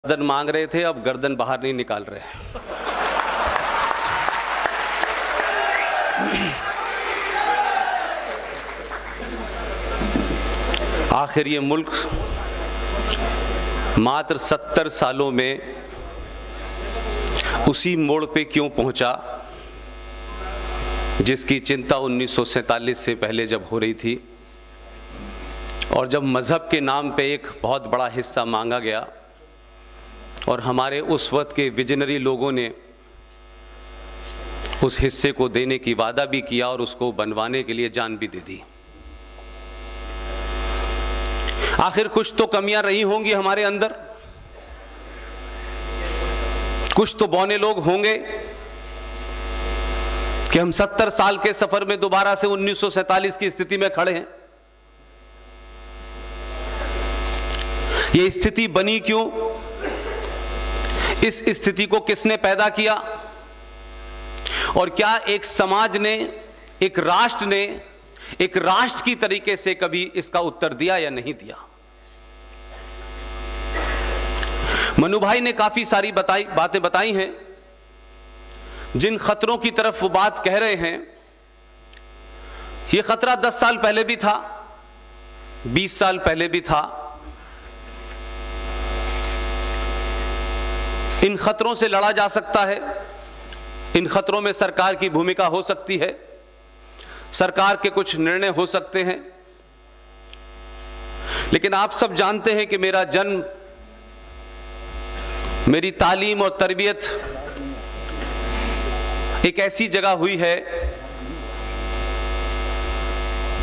गर्दन मांग रहे थे, अब गर्दन बाहर नहीं निकाल रहे। आखिर ये मुल्क मात्र 70 सालों में उसी मोड़ पे क्यों पहुंचा जिसकी चिंता 1947 से पहले जब हो रही थी, और जब मज़हब के नाम पे एक बहुत बड़ा हिस्सा मांगा गया और हमारे उस वक्त के विजनरी लोगों ने उस हिस्से को देने की वादा भी किया और उसको बनवाने के लिए जान भी दे दी। आखिर कुछ तो कमियां रही होंगी हमारे अंदर, कुछ तो बौने लोग होंगे कि हम 70 साल के सफर में दोबारा से 1947 की स्थिति में खड़े हैं। यह स्थिति बनी क्यों? इस स्थिति को किसने पैदा किया? और क्या एक समाज ने, एक राष्ट्र ने, एक राष्ट्र की तरीके से कभी इसका उत्तर दिया या नहीं दिया? मनु भाई ने काफी सारी बातें बताई हैं। जिन खतरों की तरफ वो बात कह रहे हैं, ये खतरा 10 साल पहले भी था, 20 साल पहले भी था। इन खतरों से लड़ा जा सकता है, इन खतरों में सरकार की भूमिका हो सकती है, सरकार के कुछ निर्णय हो सकते हैं। लेकिन आप सब जानते हैं कि मेरा जन्म, मेरी तालीम और तरबियत एक ऐसी जगह हुई है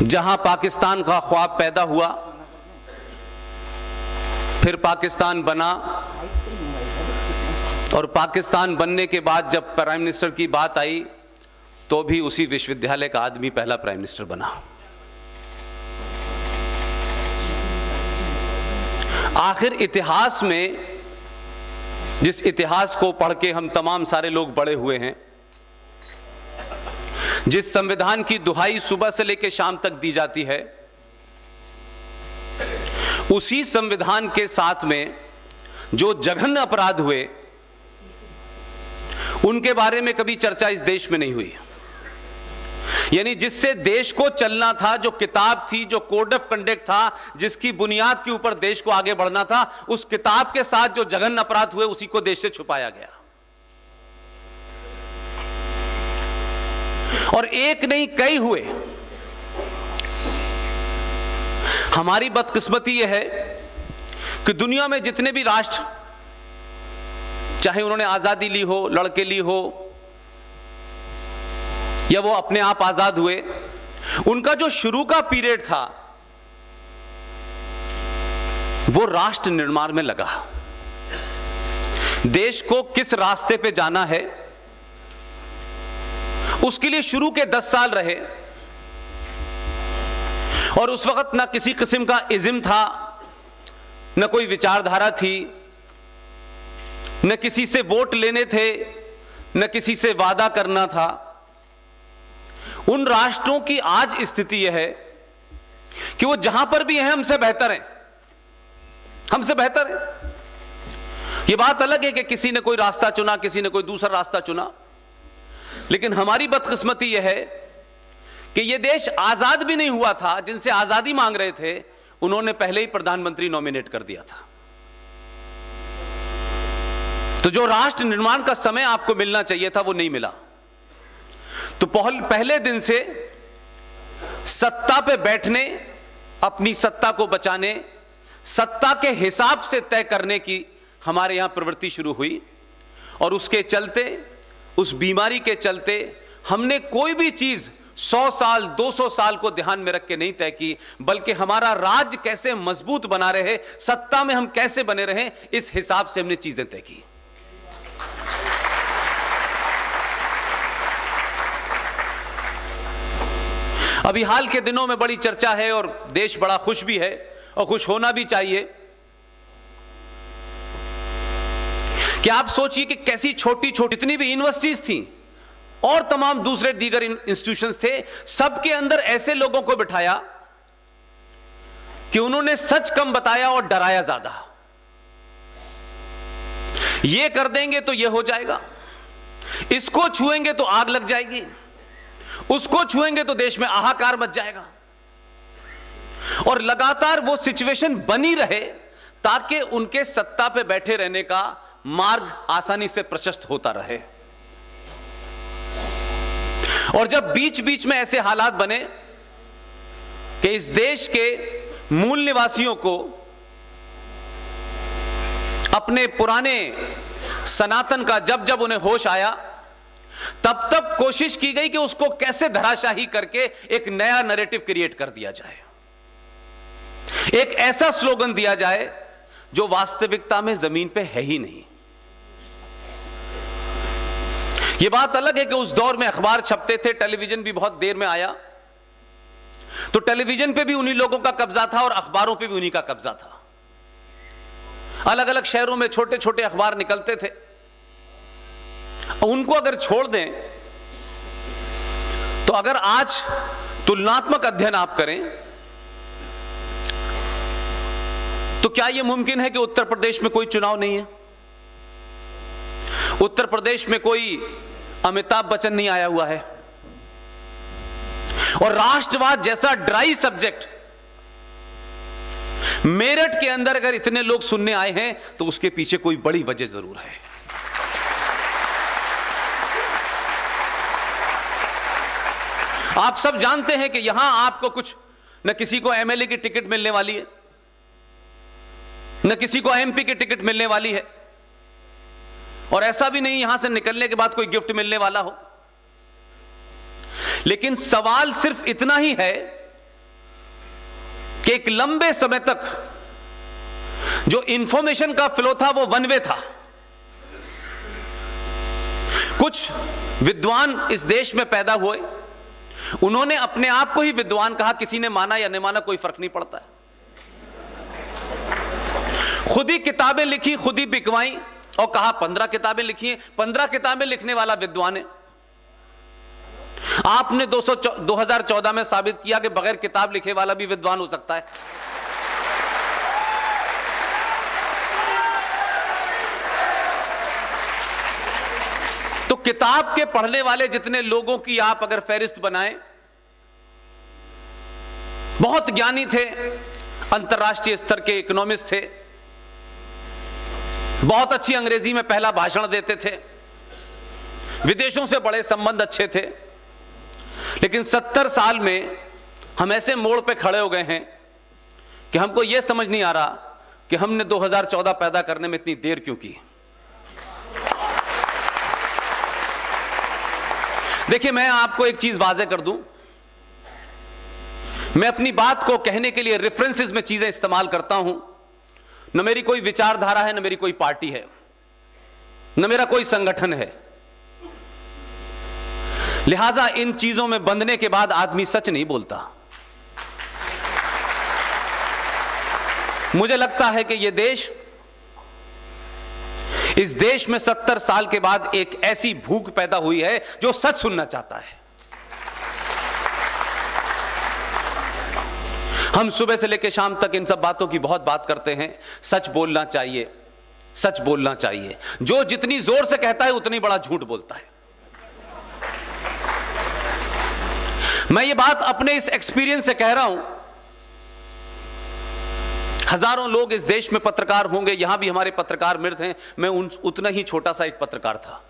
जहां पाकिस्तान का ख्वाब पैदा हुआ, फिर पाकिस्तान बना, और पाकिस्तान बनने के बाद जब प्राइम मिनिस्टर की बात आई तो भी उसी विश्वविद्यालय का आदमी पहला प्राइम मिनिस्टर बना। आखिर इतिहास में, जिस इतिहास को पढ़ के हम तमाम सारे लोग बड़े हुए हैं, जिस संविधान की दुहाई सुबह से लेकर शाम तक दी जाती है, उसी संविधान के साथ में जो जघन्य अपराध हुए उनके बारे में कभी चर्चा इस देश में नहीं हुई। यानी जिससे देश को चलना था, जो किताब थी, जो कोड ऑफ कंडक्ट था, जिसकी बुनियाद के ऊपर देश को आगे बढ़ना था, उस किताब के साथ जो जघन्य अपराध हुए उसी को देश से छुपाया गया। और एक नहीं कई हुए। हमारी बदकिस्मती यह है कि दुनिया में जितने भी राष्ट्र, चाहे उन्होंने आजादी ली हो, लड़के ली हो, या वो अपने आप आजाद हुए, उनका जो शुरू का पीरियड था वो राष्ट्र निर्माण में लगा। देश को किस रास्ते पे जाना है उसके लिए शुरू के 10 साल रहे। और उस वक्त ना किसी किस्म का इज्म था, न कोई विचारधारा थी, न किसी से वोट लेने थे, न किसी से वादा करना था। उन राष्ट्रों की आज स्थिति यह है कि वो जहां पर भी हैं हमसे बेहतर हैं, हमसे बेहतर है। ये बात अलग है कि किसी ने कोई रास्ता चुना, किसी ने कोई दूसरा रास्ता चुना, लेकिन हमारी बदकिस्मती यह है कि यह देश आजाद भी नहीं हुआ था। जिनसे आजादी मांग रहे थे उन्होंने पहले ही प्रधानमंत्री नॉमिनेट कर दिया था। तो जो राष्ट्र निर्माण का समय आपको मिलना चाहिए था वो नहीं मिला। तो पहले दिन से सत्ता पे बैठने, अपनी सत्ता को बचाने, सत्ता के हिसाब से तय करने की हमारे यहां प्रवृत्ति शुरू हुई। और उसके चलते, उस बीमारी के चलते, हमने कोई भी चीज 100 साल 200 साल को ध्यान में रख के नहीं तय की, बल्कि हमारा राज्य कैसे मजबूत बना रहे, सत्ता में हम कैसे बने रहे, इस हिसाब से हमने चीजें तय की। अभी हाल के दिनों में बड़ी चर्चा है और देश बड़ा खुश भी है और खुश होना भी चाहिए कि आप सोचिए कि कैसी छोटी छोटी जितनी भी यूनिवर्सिटीज थी और तमाम दूसरे दीगर इंस्टीट्यूशंस थे, सबके अंदर ऐसे लोगों को बिठाया कि उन्होंने सच कम बताया और डराया ज्यादा। ये कर देंगे तो ये हो जाएगा, इसको छुएंगे तो आग लग जाएगी, उसको छुएंगे तो देश में हाहाकार मच जाएगा। और लगातार वो सिचुएशन बनी रहे ताकि उनके सत्ता पे बैठे रहने का मार्ग आसानी से प्रशस्त होता रहे। और जब बीच बीच में ऐसे हालात बने कि इस देश के मूल निवासियों को अपने पुराने सनातन का जब जब उन्हें होश आया, तब तब कोशिश की गई कि उसको कैसे धराशाही करके एक नया नैरेटिव क्रिएट कर दिया जाए, एक ऐसा स्लोगन दिया जाए जो वास्तविकता में जमीन पे है ही नहीं। यह बात अलग है कि उस दौर में अखबार छपते थे, टेलीविजन भी बहुत देर में आया, तो टेलीविजन पे भी उन्हीं लोगों का कब्जा था और अखबारों पे भी उन्हीं का कब्जा था। अलग अलग शहरों में छोटे छोटे अखबार निकलते थे, उनको अगर छोड़ दें तो अगर आज तुलनात्मक अध्ययन आप करें तो क्या यह मुमकिन है कि उत्तर प्रदेश में कोई चुनाव नहीं है, उत्तर प्रदेश में कोई अमिताभ बच्चन नहीं आया हुआ है, और राष्ट्रवाद जैसा ड्राई सब्जेक्ट मेरठ के अंदर अगर इतने लोग सुनने आए हैं तो उसके पीछे कोई बड़ी वजह जरूर है। आप सब जानते हैं कि यहां आपको कुछ न किसी को एमएलए की टिकट मिलने वाली है, न किसी को एमपी की टिकट मिलने वाली है, और ऐसा भी नहीं यहां से निकलने के बाद कोई गिफ्ट मिलने वाला हो। लेकिन सवाल सिर्फ इतना ही है कि एक लंबे समय तक जो इंफॉर्मेशन का फ्लो था वो वन वे था। कुछ विद्वान इस देश में पैदा हुए, उन्होंने अपने आप को ही विद्वान कहा, किसी ने माना या नहीं माना कोई फर्क नहीं पड़ता है। खुद ही किताबें लिखी, खुद ही बिकवाई और कहा 15 किताबें लिखी हैं। 15 किताबें लिखने वाला विद्वान है। आपने 2014 में साबित किया कि बगैर किताब लिखे वाला भी विद्वान हो सकता है। तो किताब के पढ़ने वाले जितने लोगों की आप अगर फहरिस्त बनाएं, बहुत ज्ञानी थे, अंतर्राष्ट्रीय स्तर के इकोनॉमिस्ट थे, बहुत अच्छी अंग्रेजी में पहला भाषण देते थे, विदेशों से बड़े संबंध अच्छे थे, लेकिन 70 साल में हम ऐसे मोड़ पे खड़े हो गए हैं कि हमको यह समझ नहीं आ रहा कि हमने 2014 पैदा करने में इतनी देर क्यों की। देखिए, मैं आपको एक चीज वाज़ेह कर दूं, मैं अपनी बात को कहने के लिए रेफरेंसेस में चीजें इस्तेमाल करता हूं। न मेरी कोई विचारधारा है, न मेरी कोई पार्टी है, न मेरा कोई संगठन है। लिहाजा इन चीजों में बंधने के बाद आदमी सच नहीं बोलता। मुझे लगता है कि यह देश, इस देश में 70 साल के बाद एक ऐसी भूख पैदा हुई है जो सच सुनना चाहता है। हम सुबह से लेकर शाम तक इन सब बातों की बहुत बात करते हैं। सच बोलना चाहिए, सच बोलना चाहिए। जो जितनी जोर से कहता है उतनी बड़ा झूठ बोलता है। मैं ये बात अपने इस एक्सपीरियंस से कह रहा हूं। हजारों लोग इस देश में पत्रकार होंगे, यहां भी हमारे पत्रकार मित्र हैं, मैं उतना ही छोटा सा एक पत्रकार था।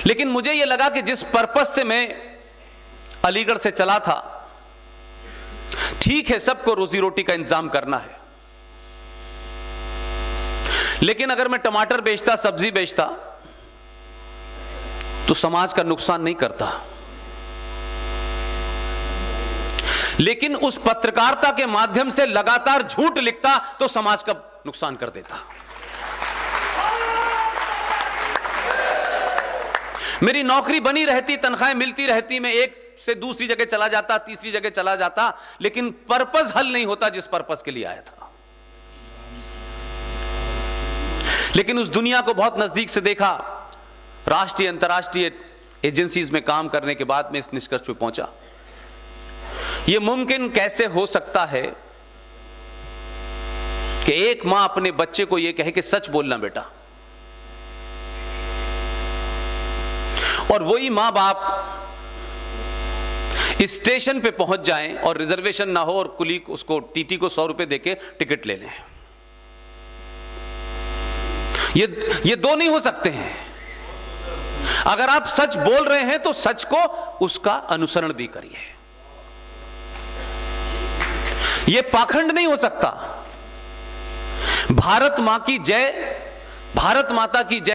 लेकिन मुझे यह लगा कि जिस पर्पस से मैं अलीगढ़ से चला था, ठीक है सबको रोजी रोटी का इंतजाम करना है, लेकिन अगर मैं टमाटर बेचता, सब्जी बेचता तो समाज का नुकसान नहीं करता। लेकिन उस पत्रकारिता के माध्यम से लगातार झूठ लिखता तो समाज का नुकसान कर देता। मेरी नौकरी बनी रहती, तनख्वाहें मिलती रहती, मैं एक से दूसरी जगह चला जाता, तीसरी जगह चला जाता, लेकिन पर्पस हल नहीं होता जिस पर्पस के लिए आया था। लेकिन उस दुनिया को बहुत नजदीक से देखा, राष्ट्रीय अंतर्राष्ट्रीय एजेंसीज में काम करने के बाद मैं इस निष्कर्ष पे पहुंचा, यह मुमकिन कैसे हो सकता है कि एक मां अपने बच्चे को यह कहे कि सच बोलना बेटा, और वही मां बाप स्टेशन पे पहुंच जाएं और रिजर्वेशन ना हो और कुली उसको टीटी को 100 रुपए देके टिकट ले लें। ये दो नहीं हो सकते हैं। अगर आप सच बोल रहे हैं तो सच को उसका अनुसरण भी करिए। यह पाखंड नहीं हो सकता। भारत मां की जय, भारत माता की जय।